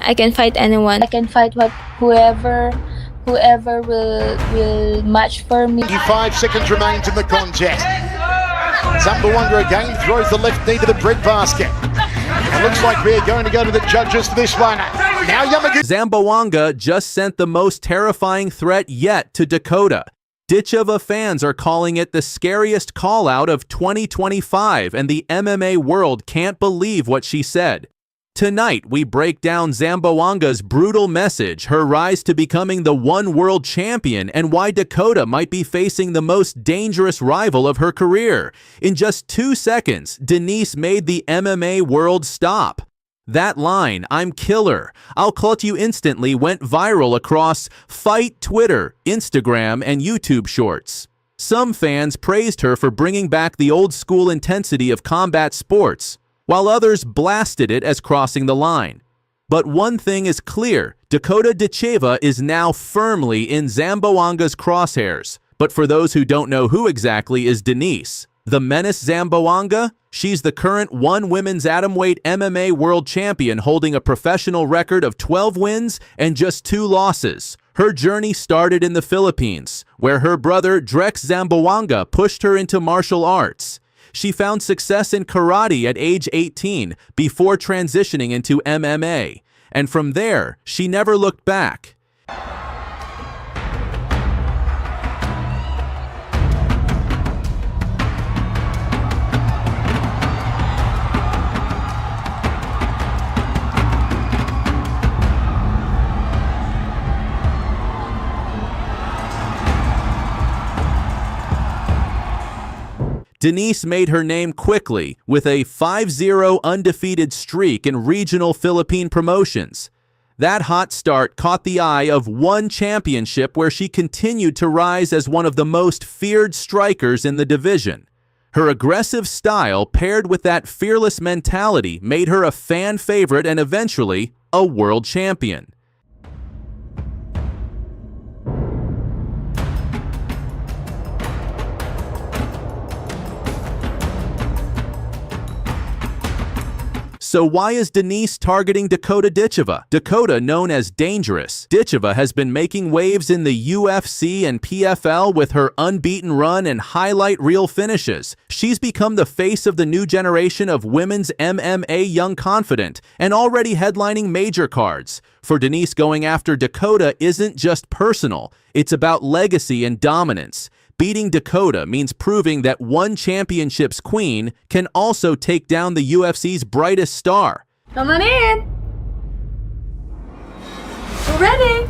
I can fight anyone. I can fight whoever will match for me. 5 seconds remains in the contest. Zamboanga again throws the left knee to the bread basket. It looks like we're going to go to the judges for this one. Now Zamboanga just sent the most terrifying threat yet to Dakota. Ditcheva fans are calling it the scariest call-out of 2025, and the MMA world can't believe what she said. Tonight, we break down Zamboanga's brutal message, her rise to becoming the one world champion, and why Dakota might be facing the most dangerous rival of her career. In just 2 seconds, Denise made the MMA world stop. That line, "I'm killer, I'll clutch you instantly," went viral across Fight Twitter, Instagram, and YouTube shorts. Some fans praised her for bringing back the old-school intensity of combat sports, while others blasted it as crossing the line. But one thing is clear, Dakota Ditcheva is now firmly in Zamboanga's crosshairs. But for those who don't know who exactly is Denise, the Menace Zamboanga, she's the current one women's Atomweight MMA world champion holding a professional record of 12 wins and just 2 losses. Her journey started in the Philippines, where her brother Denice Zamboanga pushed her into martial arts. She found success in karate at age 18 before transitioning into MMA, and from there, she never looked back. Denise made her name quickly with a 5-0 undefeated streak in regional Philippine promotions. That hot start caught the eye of one championship where she continued to rise as one of the most feared strikers in the division. Her aggressive style paired with that fearless mentality made her a fan favorite and eventually a world champion. So why is Denise targeting Dakota Ditcheva? Dakota, known as Dangerous, Ditcheva has been making waves in the UFC and PFL with her unbeaten run and highlight reel finishes. She's become the face of the new generation of women's MMA young confident and already headlining major cards. For Denise, going after Dakota isn't just personal, it's about legacy and dominance. Beating Dakota means proving that one championship's queen can also take down the UFC's brightest star. Come on in. We're ready.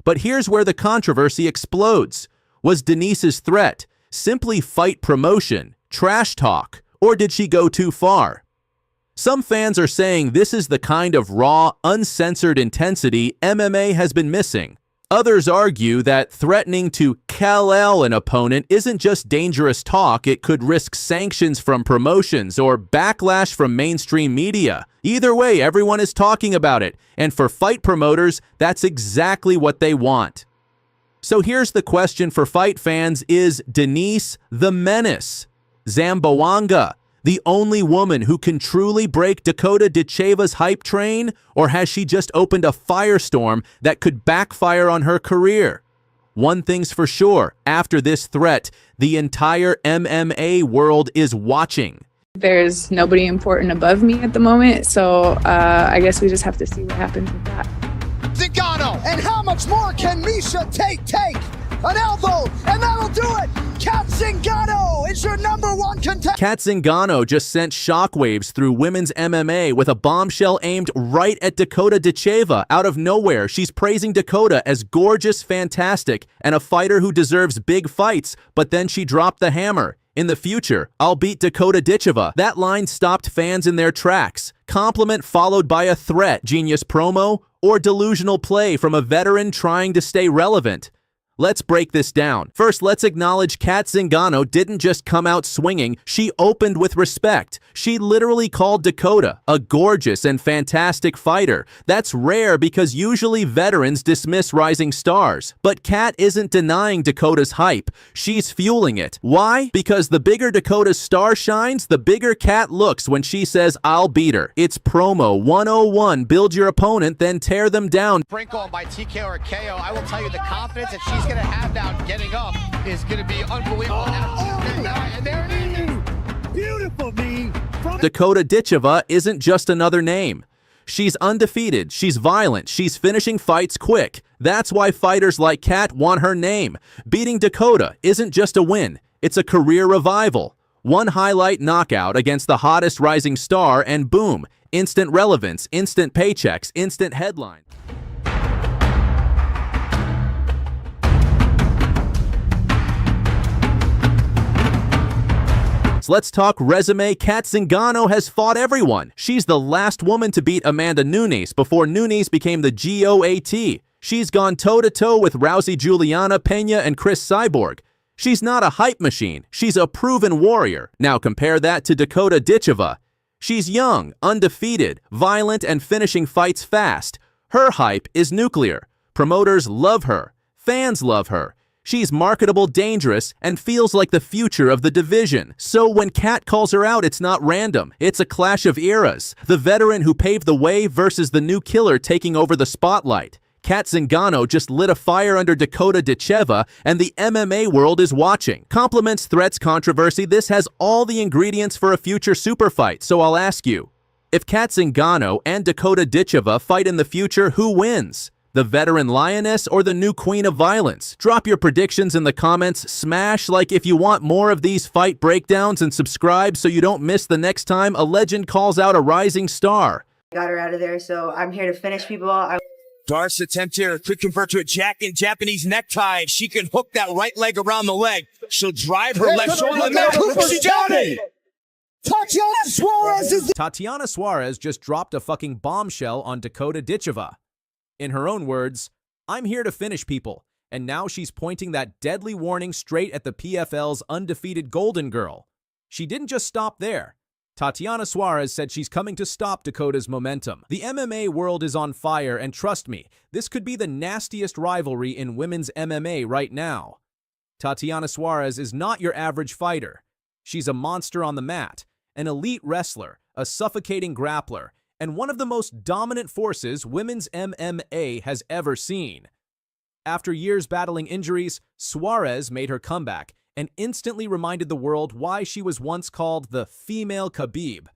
But here's where the controversy explodes. Was Denise's threat simply fight promotion, trash talk, or did she go too far? Some fans are saying this is the kind of raw, uncensored intensity MMA has been missing. Others argue that threatening to callout an opponent isn't just dangerous talk, it could risk sanctions from promotions or backlash from mainstream media. Either way, everyone is talking about it, and for fight promoters, that's exactly what they want. So here's the question for fight fans: is Denise the Menace Zamboanga the only woman who can truly break Dakota Ditcheva's hype train, or has she just opened a firestorm that could backfire on her career? One thing's for sure, after this threat, the entire MMA world is watching. There's nobody important above me at the moment, so I guess we just have to see what happens with that. Zingano, and how much more can Misha take? An elbow, and that'll do it! Cat Zingano is your #1 contender. Cat Zingano just sent shockwaves through women's MMA with a bombshell aimed right at Dakota Ditcheva. Out of nowhere, she's praising Dakota as gorgeous, fantastic, and a fighter who deserves big fights, but then she dropped the hammer. In the future, I'll beat Dakota Ditcheva. That line stopped fans in their tracks. Compliment followed by a threat, genius promo, or delusional play from a veteran trying to stay relevant. Let's break this down. First, let's acknowledge Kat Zingano didn't just come out swinging, she opened with respect. She literally called Dakota a gorgeous and fantastic fighter. That's rare because usually veterans dismiss rising stars. But Kat isn't denying Dakota's hype. She's fueling it. Why? Because the bigger Dakota's star shines, the bigger Kat looks when she says, "I'll beat her." It's promo 101. Build your opponent, then tear them down. Sprinkle by TK or KO. I will tell you the confidence that she's going to have now getting up is going to be unbelievable. And there it is. Beautiful knee. Dakota Ditcheva isn't just another name. She's undefeated, she's violent, she's finishing fights quick. That's why fighters like Kat want her name. Beating Dakota isn't just a win, it's a career revival. One highlight knockout against the hottest rising star and boom, instant relevance, instant paychecks, instant headline. Let's talk resume. Kat Zingano has fought everyone. She's the last woman to beat Amanda Nunes before Nunes became the GOAT. She's gone toe-to-toe with Rousey, Juliana, Pena, and Chris Cyborg. She's not a hype machine. She's a proven warrior. Now compare that to Dakota Ditcheva. She's young, undefeated, violent, and finishing fights fast. Her hype is nuclear. Promoters love her. Fans love her. She's marketable, dangerous, and feels like the future of the division. So when Kat calls her out, it's not random. It's a clash of eras. The veteran who paved the way versus the new killer taking over the spotlight. Kat Zingano just lit a fire under Dakota Ditcheva, and the MMA world is watching. Compliments, threats, controversy, this has all the ingredients for a future super fight. So I'll ask you, if Kat Zingano and Dakota Ditcheva fight in the future, who wins? The veteran lioness or the new queen of violence? Drop your predictions in the comments, smash like if you want more of these fight breakdowns, and subscribe so you don't miss the next time a legend calls out a rising star. Got her out of there, so I'm here to finish people. Darce attempt here, could convert to a Japanese necktie. If she can hook that right leg around the leg, she'll drive her left shoulder. She got it! Tatiana Suarez Tatiana Suarez just dropped a fucking bombshell on Dakota Ditcheva. In her own words, "I'm here to finish people," and now she's pointing that deadly warning straight at the PFL's undefeated Golden Girl. She didn't just stop there. Tatiana Suarez said she's coming to stop Dakota's momentum. The MMA world is on fire, and trust me, this could be the nastiest rivalry in women's MMA right now. Tatiana Suarez is not your average fighter. She's a monster on the mat, an elite wrestler, a suffocating grappler, and one of the most dominant forces women's MMA has ever seen. After years battling injuries, Suarez made her comeback and instantly reminded the world why she was once called the female Khabib.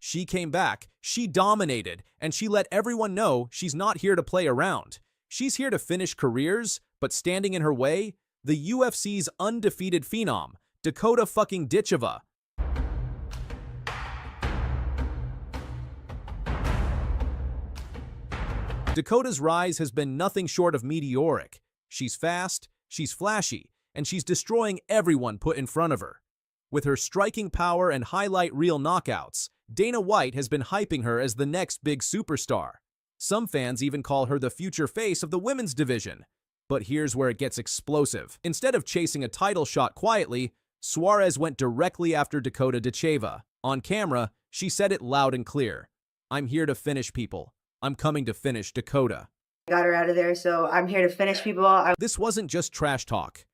She came back, she dominated, and she let everyone know she's not here to play around. She's here to finish careers, but standing in her way, the UFC's undefeated phenom, Dakota fucking Ditcheva. Dakota's rise has been nothing short of meteoric. She's fast, she's flashy, and she's destroying everyone put in front of her. With her striking power and highlight reel knockouts, Dana White has been hyping her as the next big superstar. Some fans even call her the future face of the women's division. But here's where it gets explosive. Instead of chasing a title shot quietly, Suarez went directly after Dakota Ditcheva. On camera, she said it loud and clear. "I'm here to finish people. I'm coming to finish Dakota." Got her out of there, so I'm here to finish people. This wasn't just trash talk.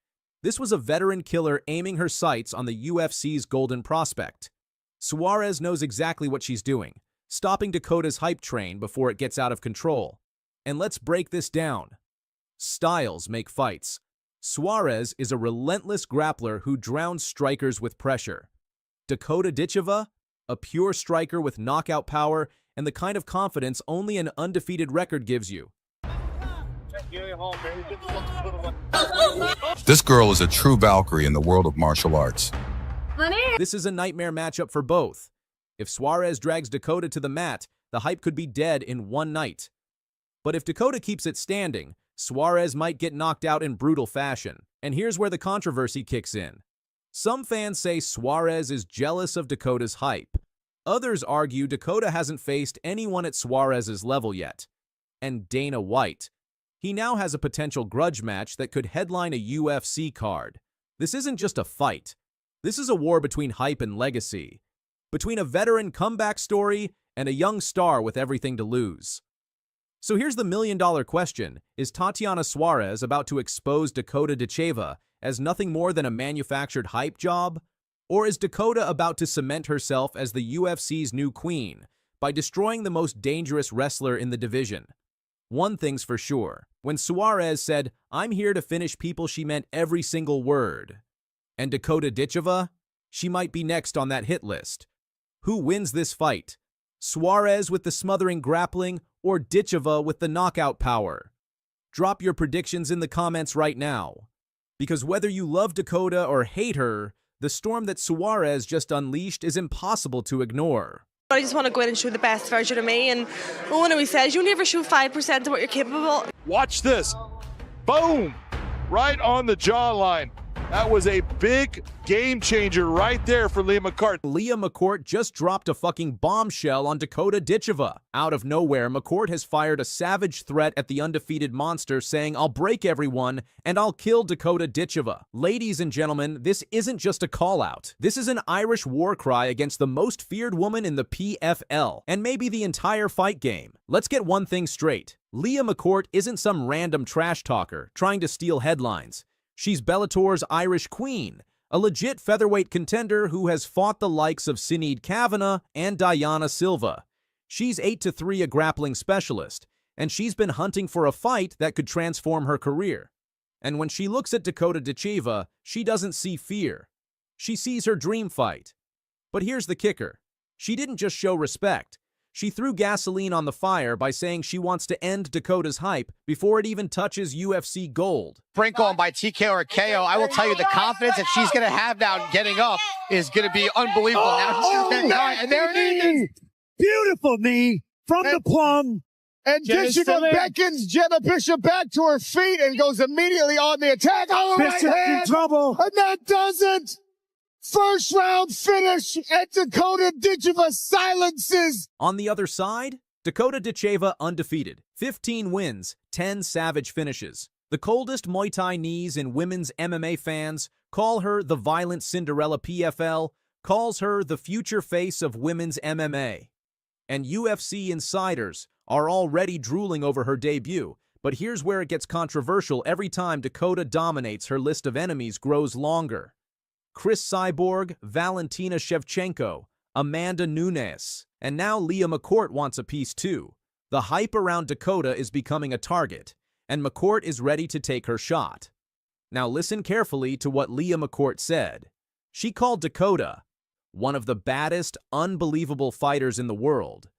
This was a veteran killer aiming her sights on the UFC's golden prospect. Suarez knows exactly what she's doing, stopping Dakota's hype train before it gets out of control. And let's break this down. Styles make fights. Suarez is a relentless grappler who drowns strikers with pressure. Dakota Ditcheva, a pure striker with knockout power and the kind of confidence only an undefeated record gives you. This girl is a true Valkyrie in the world of martial arts. This is a nightmare matchup for both. If Suarez drags Dakota to the mat, the hype could be dead in one night. But if Dakota keeps it standing, Suarez might get knocked out in brutal fashion. And here's where the controversy kicks in. Some fans say Suarez is jealous of Dakota's hype. Others argue Dakota hasn't faced anyone at Suarez's level yet. And Dana White. He now has a potential grudge match that could headline a UFC card. This isn't just a fight. This is a war between hype and legacy. Between a veteran comeback story and a young star with everything to lose. So here's the million-dollar question. Is Tatiana Suarez about to expose Dakota Ditcheva as nothing more than a manufactured hype job? Or is Dakota about to cement herself as the UFC's new queen by destroying the most dangerous wrestler in the division? One thing's for sure. When Suarez said, "I'm here to finish people," she meant every single word. And Dakota Ditcheva? She might be next on that hit list. Who wins this fight? Suarez with the smothering grappling or Ditcheva with the knockout power? Drop your predictions in the comments right now. Because whether you love Dakota or hate her, the storm that Suarez just unleashed is impossible to ignore. I just want to go in and show the best version of me, and one always says, you never show 5% of what you're capable of. Watch this. Boom! Right on the jawline. That was a big game changer right there for Leah McCourt. Leah McCourt just dropped a fucking bombshell on Dakota Ditcheva. Out of nowhere, McCourt has fired a savage threat at the undefeated monster, saying, "I'll break everyone and I'll kill Dakota Ditcheva." Ladies and gentlemen, this isn't just a call-out. This is an Irish war cry against the most feared woman in the PFL, and maybe the entire fight game. Let's get one thing straight. Leah McCourt isn't some random trash talker trying to steal headlines. She's Bellator's Irish queen, a legit featherweight contender who has fought the likes of Sinead Kavanagh and Diana Silva. She's 8-3 a grappling specialist, and she's been hunting for a fight that could transform her career. And when she looks at Dakota Ditcheva, she doesn't see fear. She sees her dream fight. But here's the kicker. She didn't just show respect. She threw gasoline on the fire by saying she wants to end Dakota's hype before it even touches UFC gold. Sprinkle him by TKO or KO. I will tell you the confidence that she's going to have now getting up is going to be unbelievable. And there it is. Beautiful knee from the plum. And Ditcheva beckons Jenna Bishop back to her feet and goes immediately on the attack. Oh, Bishop in trouble. And that does it. First round finish, and Dakota Ditcheva silences. On the other side, Dakota Ditcheva undefeated. 15 wins, 10 savage finishes. The coldest Muay Thai knees in women's MMA fans call her the violent Cinderella PFL, calls her the future face of women's MMA. And UFC insiders are already drooling over her debut. But here's where it gets controversial. Every time Dakota dominates, her list of enemies grows longer. Chris Cyborg, Valentina Shevchenko, Amanda Nunes, and now Leah McCourt wants a piece too. The hype around Dakota is becoming a target, and McCourt is ready to take her shot. Now listen carefully to what Leah McCourt said. She called Dakota one of the baddest, unbelievable fighters in the world.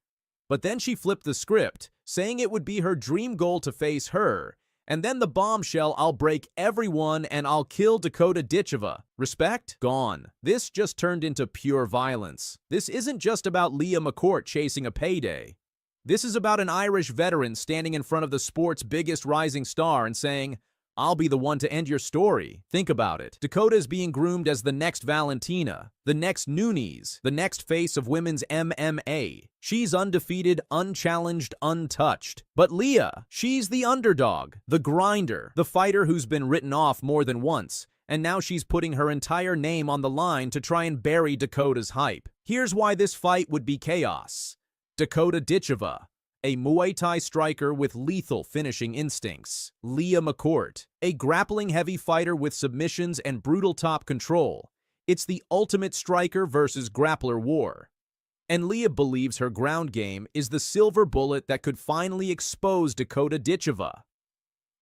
But then she flipped the script, saying it would be her dream goal to face her. And then the bombshell, "I'll break everyone and I'll kill Dakota Ditcheva." Respect? Gone. This just turned into pure violence. This isn't just about Leah McCourt chasing a payday. This is about an Irish veteran standing in front of the sport's biggest rising star and saying, "I'll be the one to end your story." Think about it. Dakota is being groomed as the next Valentina, the next Nunes, the next face of women's MMA. She's undefeated, unchallenged, untouched. But Leah, she's the underdog, the grinder, the fighter who's been written off more than once. And now she's putting her entire name on the line to try and bury Dakota's hype. Here's why this fight would be chaos. Dakota Ditcheva, a Muay Thai striker with lethal finishing instincts. Leah McCourt, a grappling-heavy fighter with submissions and brutal top control. It's the ultimate striker versus grappler war. And Leah believes her ground game is the silver bullet that could finally expose Dakota Ditcheva.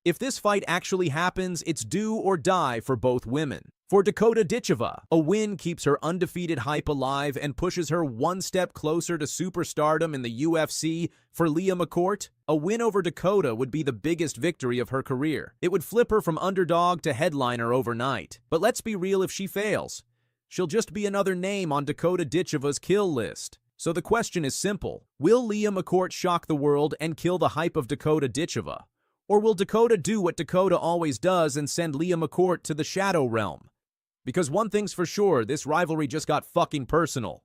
If this fight actually happens, it's do or die for both women. For Dakota Ditcheva, a win keeps her undefeated hype alive and pushes her one step closer to superstardom in the UFC. For Leah McCourt, a win over Dakota would be the biggest victory of her career. It would flip her from underdog to headliner overnight. But let's be real, if she fails, she'll just be another name on Dakota Ditcheva's kill list. So the question is simple. Will Leah McCourt shock the world and kill the hype of Dakota Ditcheva? Or will Dakota do what Dakota always does and send Leah McCourt to the shadow realm? Because one thing's for sure, this rivalry just got fucking personal.